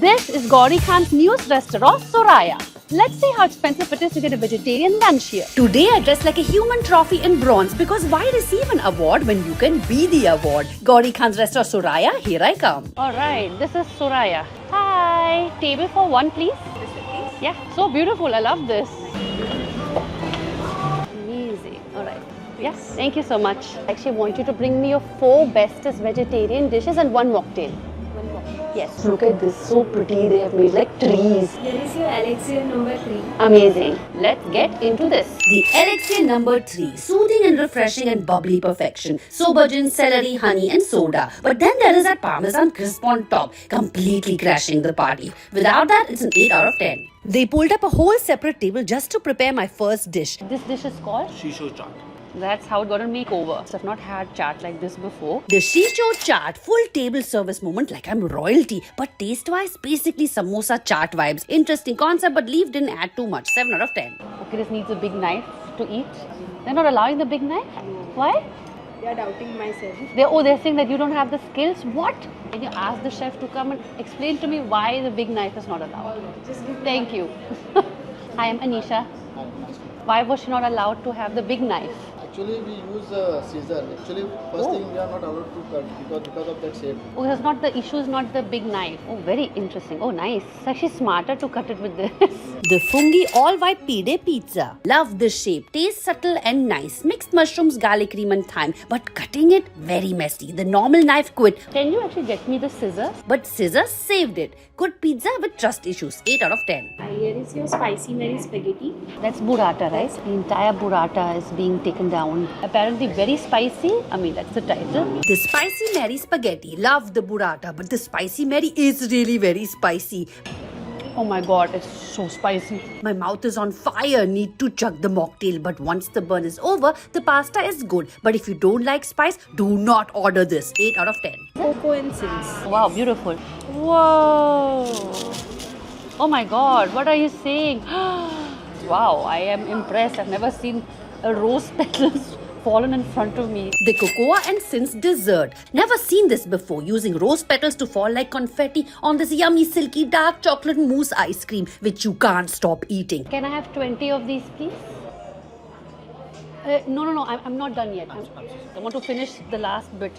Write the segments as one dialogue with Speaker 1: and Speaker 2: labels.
Speaker 1: This is Gauri Khan's newest restaurant, Soraya. Let's see how expensive it is to get a vegetarian lunch here. Today I dress like a human trophy in bronze because why receive an award when you can be the award? Gauri Khan's restaurant, Soraya, here I come. Alright, this is Soraya. Hi. Table for one, please. Yeah, so beautiful. I love this. Amazing. Alright. Yes, thank you so much. I actually want you to bring me your 4 bestest vegetarian dishes and 1 mocktail. Yes, look at this, so pretty. They have made like trees.
Speaker 2: Here is your elixir number 3.
Speaker 1: Amazing. Let's get into this. The elixir number 3, soothing and refreshing and bubbly perfection. Sobergin, celery, honey and soda. But then there is that parmesan crisp on top, completely crashing the party. Without that, it's an 8 out of 10. They pulled up a whole separate table just to prepare my first dish. This dish is called
Speaker 3: Shisho chaat.
Speaker 1: That's how it got a makeover. So I've not had chaat like this before. The Shisho chaat, full table service moment like I'm royalty. But taste-wise, basically samosa chaat vibes. Interesting concept, but leaf didn't add too much. 7 out of 10. Okay, this needs a big knife to eat. They're not allowing the big knife? Why?
Speaker 2: They are doubting myself.
Speaker 1: They're saying that you don't have the skills. What? Can you ask the chef to come and explain to me why the big knife is not allowed?
Speaker 2: Just give
Speaker 1: Thank you. Hi, I'm Anisha. Why was she not allowed to have the big knife?
Speaker 3: Actually, we use scissor. Actually, first thing we are not allowed to cut because of that shape.
Speaker 1: Oh, that's not the issue, is not the big knife. Oh, very interesting. Oh, nice. It's actually smarter to cut it with this. The fungi all white pide pizza. Love this shape. Taste subtle and nice. Mixed mushrooms, garlic cream and thyme. But cutting it, very messy. The normal knife quit. Can you actually get me the scissors? But scissors saved it. Good pizza with trust issues. 8 out of 10.
Speaker 2: Here is your spicy Mary spaghetti.
Speaker 1: That's burrata, right? The entire burrata is being taken down. Apparently very spicy. I mean, that's the title. The Spicy Mary spaghetti. Love the burrata, but the Spicy Mary is really very spicy. Oh my god, it's so spicy. My mouth is on fire. Need to chug the mocktail, but once the burn is over, the pasta is good. But if you don't like spice, do not order this. 8 out of 10.
Speaker 2: Cocoa and sins.
Speaker 1: Wow, beautiful. Whoa. Oh my god, what are you saying? Wow, I am impressed. I've never seen a rose petals fallen in front of me. The cocoa and sins dessert. Never seen this before. Using rose petals to fall like confetti on this yummy silky dark chocolate mousse ice cream, which you can't stop eating. Can I have 20 of these, please? No. I'm not done yet. I want to finish the last bit.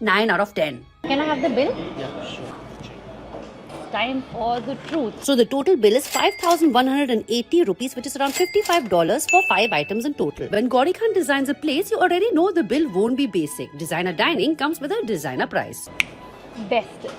Speaker 1: 9 out of 10. Can I have the bill?
Speaker 3: Yeah, sure.
Speaker 1: Time for the truth. So the total bill is 5,180 rupees, which is around $55 for 5 items in total. When Gauri Khan designs a place, you already know the bill won't be basic. Designer dining comes with a designer price. Bestest.